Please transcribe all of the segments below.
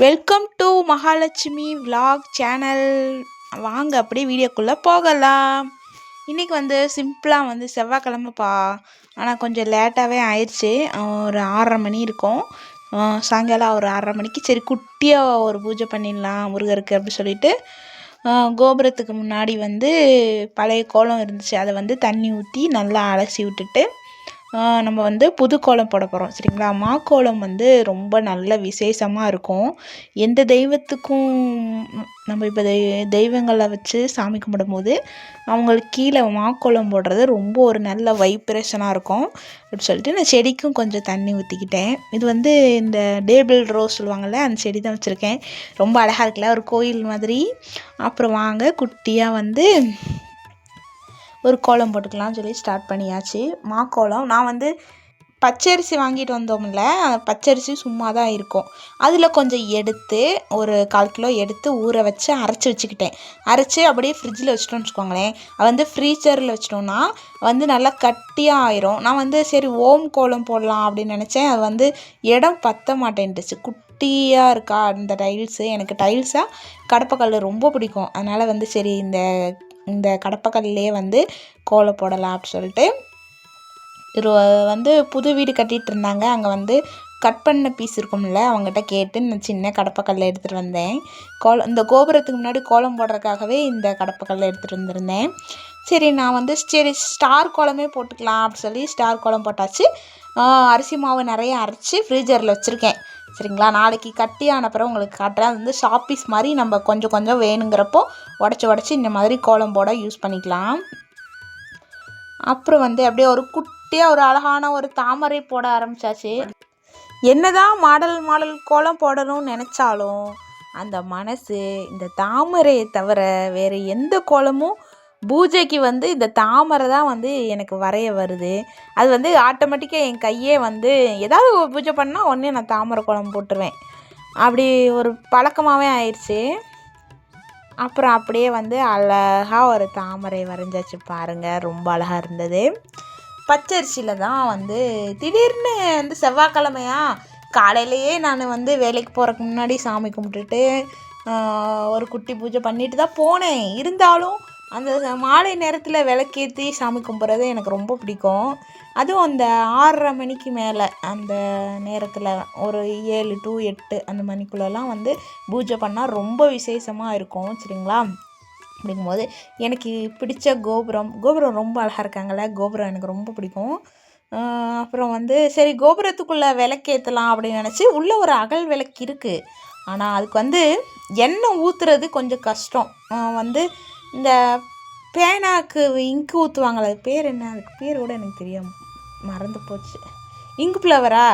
Welcome to Mahalakshmi vlog channel. வாங்க அப்படியே வீடியோக்குள்ளே போகலாம். இன்றைக்கி சிம்பிளாக செவ்வாய்க்கிழமைப்பா, ஆனால் கொஞ்சம் லேட்டாகவே ஆயிடுச்சு. ஒரு 6:30 மணி இருக்கும். சாயங்காலம் ஒரு 6:30 மணிக்கு சரி குட்டியாக ஒரு பூஜை பண்ணிடலாம் முருகருக்கு அப்படி சொல்லிட்டு கோபுரத்துக்கு முன்னாடி பழைய கோலம் இருந்துச்சு. அதை தண்ணி ஊற்றி நல்லா அலசி விட்டுட்டு நம்ம புது கோலம் போட போகிறோம். சரிங்களா? மாக்கோலம் ரொம்ப நல்ல விசேஷமாக இருக்கும். எந்த தெய்வத்துக்கும் நம்ம இப்போ தெய்வங்களை வச்சு சாமி கும்பிடும்போது அவங்களுக்கு கீழே மாக்கோலம் போடுறது ரொம்ப ஒரு நல்ல வைப்ரேஷனாக இருக்கும் அப்படி சொல்லிட்டு நான் செடிக்கும் கொஞ்சம் தண்ணி ஊற்றிக்கிட்டேன். இது இந்த டேபிள் ரோஸ் சொல்லுவாங்கள்ல, அந்த செடி தான் வச்சுருக்கேன். ரொம்ப அழகாக இருக்குல்ல, ஒரு கோயில் மாதிரி. அப்புறம் வாங்க குட்டியாக ஒரு கோலம் போட்டுக்கலாம்னு சொல்லி ஸ்டார்ட் பண்ணியாச்சு. மாக்கோலம் நான் பச்சரிசி வாங்கிட்டு வந்தோம்ல, பச்சரிசி சும்மா தான் இருக்கும். அதில் கொஞ்சம் எடுத்து ஒரு 1/4 கிலோ எடுத்து ஊற வச்சு அரைச்சி வச்சுக்கிட்டேன். அரைச்சி அப்படியே ஃப்ரிட்ஜில் வச்சுட்டோம்னு வச்சுக்கோங்களேன். ஃப்ரீசரில் வச்சிட்டோம்னா நல்லா கட்டியாக ஆயிரும். நான் சரி ஓம் கோலம் போடலாம் அப்படின்னு நினச்சேன். அது இடம் பத்த மாட்டேன்ட்டுச்சு. குட்டியாக இருக்கா அந்த டைல்ஸு. எனக்கு டைல்ஸாக கடப்பக்கல் ரொம்ப பிடிக்கும். அதனால் சரி இந்த கடப்பக்கல்லையே கோலம் போடலாம் அப்படி சொல்லிட்டு புது வீடு கட்டிகிட்டு இருந்தாங்க. அங்கே கட் பண்ண பீஸ் இருக்கும்ல, அவங்ககிட்ட கேட்டு நான் சின்ன கடப்பக்கல்லை எடுத்துகிட்டு வந்தேன். இந்த கோபுரத்துக்கு முன்னாடி கோலம் போடுறதுக்காகவே இந்த கடப்பக்கல்லை எடுத்துகிட்டு வந்திருந்தேன். சரி நான் சரி ஸ்டார் கோலமே போட்டுக்கலாம் அப்படி சொல்லி ஸ்டார் கோலம் போட்டாச்சு. அரிசி மாவு நிறைய அரைச்சி ஃப்ரீஜரில் வச்சுருக்கேன். சரிங்களா? நாளைக்கு கட்டி ஆனப்புறம் உங்களுக்கு காட்டுறேன். அது ஷாப்பீஸ் மாதிரி நம்ம கொஞ்சம் கொஞ்சம் வேணுங்கிறப்போ உடச்சி இந்த மாதிரி கோலம் போட யூஸ் பண்ணிக்கலாம். அப்புறம் அப்படியே ஒரு குட்டியாக ஒரு அழகான ஒரு தாமரை போட ஆரம்பித்தாச்சு. என்னதான் மாடல் கோலம் போடணும்னு நினச்சாலும் அந்த மனசு இந்த தாமரையை தவிர வேறு எந்த கோலமும் பூஜைக்கு இந்த தாமரை தான் எனக்கு வரைய வருது. அது ஆட்டோமேட்டிக்காக என் கையே ஏதாவது பூஜை பண்ணால் உடனே நான் தாமரை கோலம் போட்டுருவேன். அப்படி ஒரு பழக்கமாகவே ஆயிடுச்சு. அப்புறம் அப்படியே அழகாக ஒரு தாமரை வரைஞ்சாச்சு பாருங்கள். ரொம்ப அழகாக இருந்தது. பச்சரிசியில் தான் திடீர்னு செவ்வாய்க்கிழமையா காலையிலையே நான் வேலைக்கு போகிறதுக்கு முன்னாடி சாமி கும்பிட்டுட்டு ஒரு குட்டி பூஜை பண்ணிட்டு தான் போனேன். இருந்தாலும் அந்த மாலை நேரத்தில் விளக்கேற்றி சாமி கும்பிட்றது எனக்கு ரொம்ப பிடிக்கும். அதுவும் அந்த 6:30 மணிக்கு மேலே அந்த நேரத்தில் ஒரு 7 to 8 அந்த மணிக்குள்ளெல்லாம் பூஜை பண்ணால் ரொம்ப விசேஷமாக இருக்கும். சரிங்களா? அப்படிங்கும்போது எனக்கு பிடிச்ச கோபுரம் ரொம்ப அழகாக இருக்காங்கள்ல, கோபுரம் எனக்கு ரொம்ப பிடிக்கும். அப்புறம் சரி கோபுரத்துக்குள்ளே விளக்கேற்றலாம் அப்படின்னு நினச்சி உள்ளே ஒரு அகல் விளக்கு இருக்குது. ஆனால் அதுக்கு எண்ணெய் ஊற்றுறது கொஞ்சம் கஷ்டம். இந்த பேனாக்கு இங்கு ஊற்றுவாங்களே, அது பேர் என்ன? அதுக்கு பேர் கூட எனக்கு தெரியாமல் மறந்து போச்சு. இங்கு ஃப்ளவரா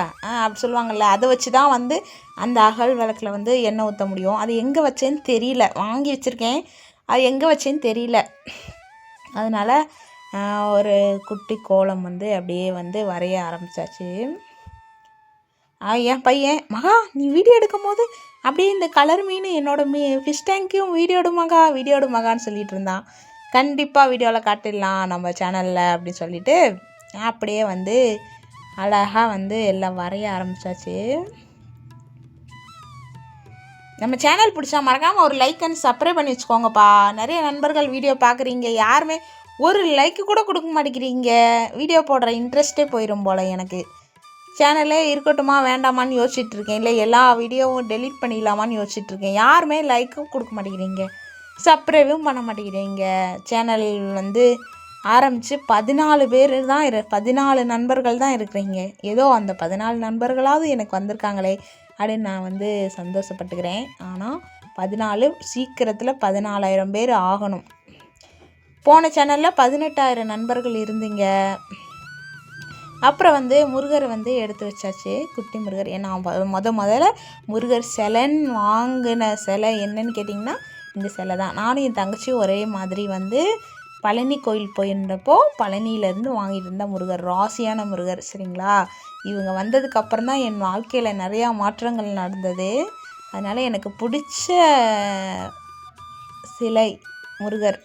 அப்படி சொல்லுவாங்கள்ல, அதை வச்சு தான் அந்த அகல் விளக்கில் எண்ணெய் ஊற்ற முடியும். அது எங்கே வச்சேன்னு தெரியல. வாங்கி வச்சுருக்கேன், அது எங்கே வச்சேன்னு தெரியல. அதனால் ஒரு குட்டி கோலம் அப்படியே வரைய ஆரம்பித்தாச்சு. என் பையன், மகா நீ வீடியோ எடுக்கும் போது அப்படியே இந்த கலர் மீன் என்னோடய ஃபிஷ் டேங்க்கையும் வீடியோ எடு மகான்னு சொல்லிகிட்டு இருந்தான். கண்டிப்பாக வீடியோவில் காட்டிடலாம் நம்ம சேனலில் அப்படின்னு சொல்லிட்டு அப்படியே அழகாக எல்லாம் வரைய ஆரம்பித்தாச்சு. நம்ம சேனல் பிடிச்சா மறக்காமல் ஒரு லைக் அண்ட் சப்ஸ்கிரைப் பண்ணி வச்சுக்கோங்கப்பா. நிறைய நண்பர்கள் வீடியோ பார்க்குறீங்க, யாருமே ஒரு லைக்கு கூட கொடுக்க மாட்டேங்கிறீங்க. வீடியோ போடுற இன்ட்ரெஸ்ட்டே போயிடும் போல். எனக்கு சேனலே இருக்கட்டுமா வேண்டாமான்னு யோசிச்சுட்ருக்கேன். இல்லை எல்லா வீடியோவும் டெலீட் பண்ணிடலாமான்னு யோசிச்சுட்ருக்கேன். யாருமே லைக்கும் கொடுக்க மாட்டேங்கிறீங்க, சப்ஸ்கிரைபும் பண்ண மாட்டேங்கிறீங்க. சேனல் ஆரம்பித்து 14 பேர் தான் 14 நண்பர்கள் தான் இருக்கிறீங்க. ஏதோ அந்த 14 நண்பர்களாவது எனக்கு வந்திருக்காங்களே அப்படின்னு நான் சந்தோஷப்பட்டுக்கிறேன். ஆனால் 14 சீக்கிரத்தில் 14,000 பேர் ஆகணும். போன சேனலில் 18,000 நண்பர்கள் இருந்தீங்க. அப்புறம் முருகர் எடுத்து வச்சாச்சு, குட்டி முருகர். ஏன்னா முதல்ல முருகர் சிலைன்னு வாங்கின சிலை என்னன்னு கேட்டிங்கன்னா இந்த சிலை தான். நானும் என் தங்கச்சியும் ஒரே மாதிரி பழனி கோயில் போயிருந்தப்போ பழனியிலேருந்து வாங்கிட்டு இருந்த முருகர், ராசியான முருகர். சரிங்களா? இவங்க வந்ததுக்கப்புறம் தான் என் வாழ்க்கையில் நிறையா மாற்றங்கள் நடந்தது. அதனால் எனக்கு பிடிச்ச சிலை முருகர்.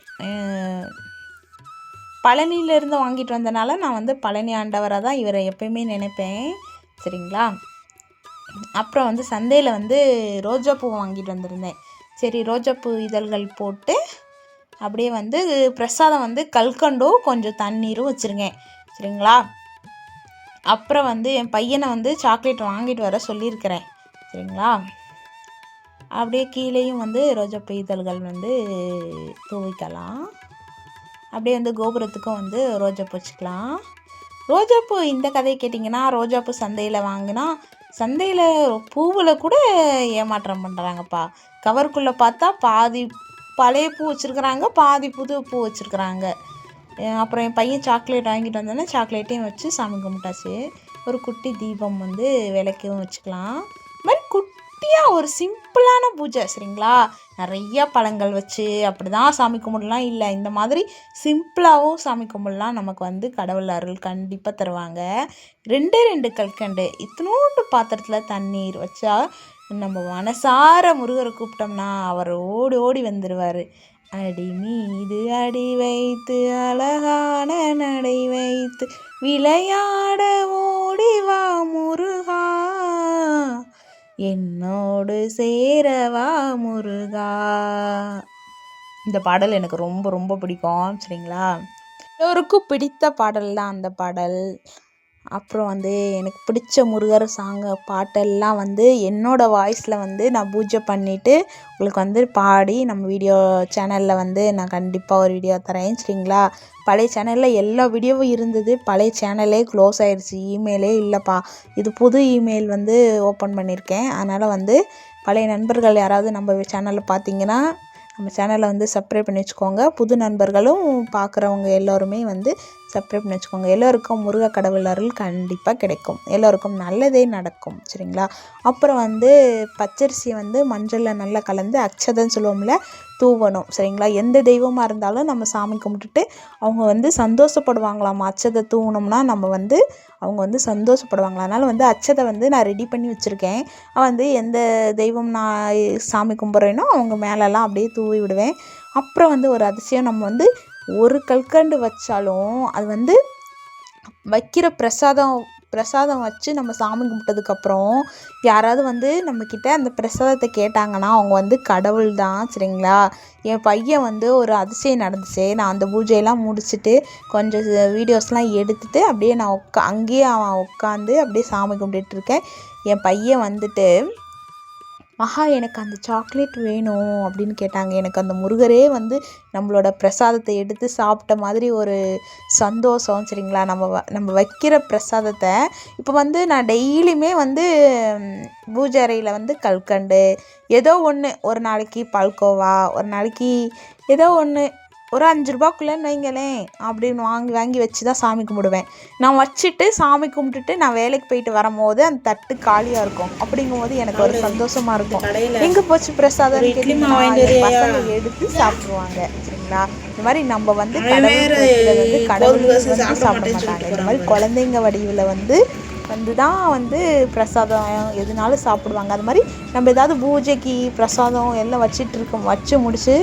பழனியிலேருந்து வாங்கிட்டு வந்தனால நான் பழனி ஆண்டவராக தான் இவரை எப்பயுமே நினைப்பேன். சரிங்களா? அப்புறம் வந்து சந்தையில் வந்து ரோஜாப்பூ வாங்கிட்டு வந்திருந்தேன். சரி ரோஜாப்பூ இதழ்கள் போட்டு அப்படியே வந்து பிரசாதம் வந்து கல்கண்டும் கொஞ்சம் தண்ணீரும் வச்சுருங்க சரிங்களா. அப்புறம் வந்து என் பையனை வந்து சாக்லேட் வாங்கிட்டு வர சொல்லியிருக்கிறேன் சரிங்களா. அப்படியே கீழேயும் வந்து ரோஜாப்பூ இதழ்கள் வந்து தூவிக்கலாம். அப்படியே வந்து கோபுரத்துக்கும் வந்து ரோஜாப்பூ வச்சுக்கலாம். ரோஜாப்பூ இந்த கதையை கேட்டிங்கன்னா, ரோஜாப்பூ சந்தையில் வாங்கினா சந்தையில் பூவில் கூட ஏமாற்றம் பண்ணுறாங்கப்பா. கவருக்குள்ளே பார்த்தா பாதி பழைய பூ வச்சுருக்குறாங்க, பாதி புது பூ வச்சுருக்குறாங்க. அப்புறம் என் பையன் சாக்லேட் வாங்கிட்டு வந்தோன்னே சாக்லேட்டையும் வச்சு சாமி கும்பிட்டாச்சு. ஒரு குட்டி தீபம் வந்து விளக்கவும் வச்சுக்கலாம். இது மாதிரி குட்டியாக ஒரு சிம்பிளான பூஜை சரிங்களா. நிறையா பழங்கள் வச்சு அப்படி தான் சாமி கும்பிடலாம் இல்லை, இந்த மாதிரி சிம்பிளாகவும் சாமி கும்பிடலாம். நமக்கு வந்து கடவுள் அருள் கண்டிப்பாக தருவாங்க. 2 கல்கண்டு இத்தினோண்டு பாத்திரத்தில் தண்ணீர் வச்சா நம்ம மனசார முருகரை கூப்பிட்டோம்னா அவர் ஓடி ஓடி வந்துடுவார். அடி மீது அடி வைத்து அழகான நடை வைத்து விளையாட ஓடிவா முருகா, என்னோடு சேரவா முருகா. இந்த பாடல் எனக்கு ரொம்ப ரொம்ப பிடிக்கும் சரிங்களா. எல்லோருக்கும் பிடித்த பாடல் தான் அந்த பாடல். அப்புறம் வந்து எனக்கு பிடிச்ச முருகர் பாட்டெல்லாம் வந்து என்னோடய வாய்ஸில் வந்து நான் பூஜை பண்ணிவிட்டு உங்களுக்கு வந்து பாடி நம்ம வீடியோ சேனலில் வந்து நான் கண்டிப்பாக ஒரு வீடியோ தரேன் சரிங்களா. பழைய சேனலில் எல்லா வீடியோவும் இருந்தது, பழைய சேனலே க்ளோஸ் ஆயிடுச்சு, இமெயிலே இல்லைப்பா. இது புது இமெயில் வந்து ஓப்பன் பண்ணியிருக்கேன். அதனால் வந்து பழைய நண்பர்கள் யாராவது நம்ம சேனலில் பார்த்தீங்கன்னா நம்ம சேனலை வந்து சப்ஸ்கிரைப் பண்ணி வச்சுக்கோங்க. புது நண்பர்களும் பார்க்குறவங்க எல்லோருமே வந்து சப்ஸ்கிரைப் பண்ணி வச்சுக்கோங்க. எல்லோருக்கும் முருக கடவுள் அருள் கண்டிப்பாக கிடைக்கும், எல்லோருக்கும் நல்லதே நடக்கும் சரிங்களா. அப்புறம் வந்து பச்சரிசியை வந்து மஞ்சளில் நல்லா கலந்து அக்ஷதைன்னு சொல்லுவோம்ல தூவணும் சரிங்களா. எந்த தெய்வமாக இருந்தாலும் நம்ம சாமி கும்பிட்டுட்டு அவங்க வந்து சந்தோஷப்படுவாங்களாம். அச்சதை தூவினோம்னா நம்ம வந்து அவங்க வந்து சந்தோஷப்படுவாங்களா. அதனால் வந்து அச்சதை வந்து நான் ரெடி பண்ணி வச்சுருக்கேன். வந்து எந்த தெய்வம் நான் சாமி கும்பிட்றேனோ அவங்க மேலெல்லாம் அப்படியே தூவி விடுவேன். அப்புறம் வந்து ஒரு அதிசயம், நம்ம வந்து ஒரு கல்கண்டு வச்சாலும் அது வந்து வைக்கிற பிரசாதம் வச்சு நம்ம சாமி கும்பிட்டதுக்கப்புறம் யாராவது வந்து நம்மக்கிட்ட அந்த பிரசாதத்தை கேட்டாங்கன்னா அவங்க வந்து கடவுள் தான் சரிங்களா. என் பையன் வந்து ஒரு அதிசயம் நடந்துச்சு. நான் அந்த பூஜையெல்லாம் முடிச்சுட்டு கொஞ்சம் வீடியோஸ்லாம் எடுத்துகிட்டு அப்படியே நான் அங்கேயே அவன் உட்காந்து அப்படியே சாமி கும்பிட்டுருக்கேன். என் பையன் வந்துட்டு ஆஹா எனக்கு அந்த சாக்லேட் வேணும் அப்படின்னு கேட்டாங்க. எனக்கு அந்த முருகரே வந்து நம்மளோட பிரசாதத்தை எடுத்து சாப்பிட்ட மாதிரி ஒரு சந்தோஷம் சரிங்களா. நம்ம வைக்கிற பிரசாதத்தை இப்போ வந்து நான் டெய்லியுமே வந்து பூஜை அறையில் வந்து கல்கண்டு ஏதோ ஒன்று, ஒரு நாளைக்கு பால்கோவா, ஒரு நாளைக்கு ஏதோ ஒன்று ஒரு 5 ரூபாக்குள்ளேன்னு வைங்களேன் அப்படின்னு வாங்கி வச்சு தான் சாமி கும்பிடுவேன். நான் வச்சுட்டு சாமி கும்பிட்டுட்டு நான் வேலைக்கு போயிட்டு வரும்போது அந்த தட்டு காலியாக இருக்கும். அப்படிங்கும்போது எனக்கு ஒரு சந்தோஷமாக இருக்கும். எங்கே போச்சு பிரசாதம் பசங்க எடுத்து சாப்பிடுவாங்க சரிங்களா. இந்த மாதிரி நம்ம வந்து கடவுள் வந்து சாப்பிட மாட்டாங்க. இந்த மாதிரி குழந்தைங்க வடிவில் வந்து தான் வந்து பிரசாதம் எதுனாலும் சாப்பிடுவாங்க. அது மாதிரி நம்ம ஏதாவது பூஜைக்கு பிரசாதம் எல்லாம் வச்சு முடித்து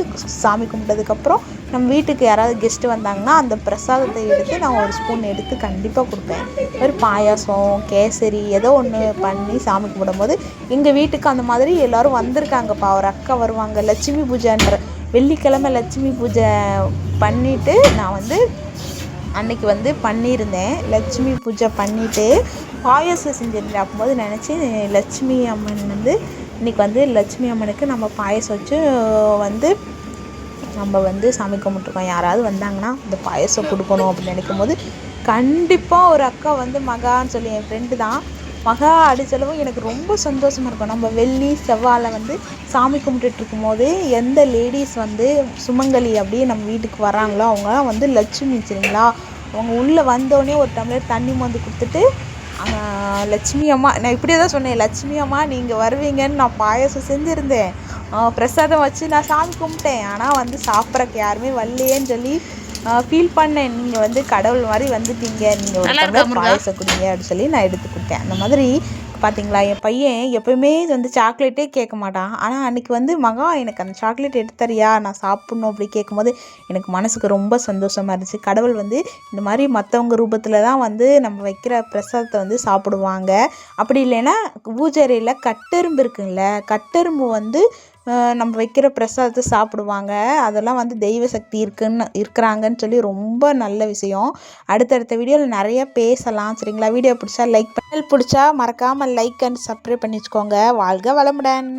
சாமி கும்பிட்டதுக்கப்புறம் நம்ம வீட்டுக்கு யாராவது கெஸ்ட்டு வந்தாங்கன்னா அந்த பிரசாதத்தை எடுத்து நான் ஒரு ஸ்பூன் எடுத்து கண்டிப்பாக கொடுப்பேன். ஒரு பாயாசம், கேசரி ஏதோ ஒன்று பண்ணி சாமி கும்பிடும்போது எங்கள் வீட்டுக்கு அந்த மாதிரி எல்லோரும் வந்திருக்காங்கப்பா. ஒரு அக்கா வருவாங்க. லட்சுமி பூஜைன்ற வெள்ளிக்கிழமை லட்சுமி பூஜை பண்ணிவிட்டு நான் வந்து அன்றைக்கி வந்து பண்ணியிருந்தேன். லட்சுமி பூஜை பண்ணிவிட்டு பாயாசம் செஞ்சுருந்தேன். அப்போது நினச்சி லட்சுமி அம்மன் வந்து இன்றைக்கி வந்து லட்சுமி அம்மனுக்கு நம்ம பாயாசம் வச்சு வந்து நம்ம வந்து சாமி கும்பிட்ருக்கோம். யாராவது வந்தாங்கன்னா இந்த பாயாசம் கொடுக்கணும் அப்படின்னு நினைக்கும் போது கண்டிப்பாக ஒரு அக்கா வந்து மகான்னு சொல்லி என் ஃப்ரெண்டு தான் மகா அடிச்சளவும் எனக்கு ரொம்ப சந்தோஷமாக இருக்கும். நம்ம வெள்ளி செவ்வாயில் வந்து சாமி கும்பிட்டுட்டு இருக்கும்போது எந்த லேடிஸ் வந்து சுமங்கலி அப்படியே நம்ம வீட்டுக்கு வராங்களோ அவங்களாம் வந்து லட்சுமி சரிங்களா. அவங்க உள்ளே வந்தோடனே ஒரு டம்ளர் தண்ணி மொந்து கொடுத்துட்டு லட்சுமி அம்மா, நான் இப்படியே தான் சொன்னேன், லட்சுமி அம்மா நீங்கள் வருவீங்கன்னு நான் பாயாசம் செஞ்சுருந்தேன், பிரசாதம் வச்சு நான் சாமி கும்பிட்டேன், ஆனால் வந்து சாப்பிட்றக்கு யாருமே வரலையேன்னு சொல்லி ஃபீல் பண்ணேன். நீங்கள் வந்து கடவுள் மாதிரி வந்துட்டீங்க, நீங்கள் ஒரு பாயாசம் குடிங்க அப்படின்னு சொல்லி நான் எடுத்து கொடுத்தேன். அந்த மாதிரி பார்த்தீங்களா, என் பையன் எப்போயுமே வந்து சாக்லேட்டே கேட்க மாட்டான். ஆனால் அன்றைக்கி வந்து மகா எனக்கு அந்த சாக்லேட் எடுத்து தரியா, நான் சாப்பிட்ணும் அப்படி கேட்கும்போது எனக்கு மனசுக்கு ரொம்ப சந்தோஷமாக இருந்துச்சு. கடவுள் வந்து இந்த மாதிரி மற்றவங்க ரூபத்தில் தான் வந்து நம்ம வைக்கிற பிரசாதத்தை வந்து சாப்பிடுவாங்க. அப்படி இல்லைன்னா பூஜைறையில் கட்டெரும்பு இருக்குங்கள, கட்டெரும்பு வந்து நம்ம வைக்கிற பிரசாதத்தை சாப்பிடுவாங்க. அதெல்லாம் வந்து தெய்வ சக்தி இருக்கிறாங்கன்னு சொல்லி ரொம்ப நல்ல விஷயம். அடுத்தடுத்த வீடியோவில் நிறைய பேசலாம் சரிங்களா. வீடியோ பிடிச்சா லைக் பிடிச்சா மறக்காமல் லைக் அண்ட் சப்ஸ்கிரைப் பண்ணி வச்சுக்கோங்க. வாழ்க வளமுடன்.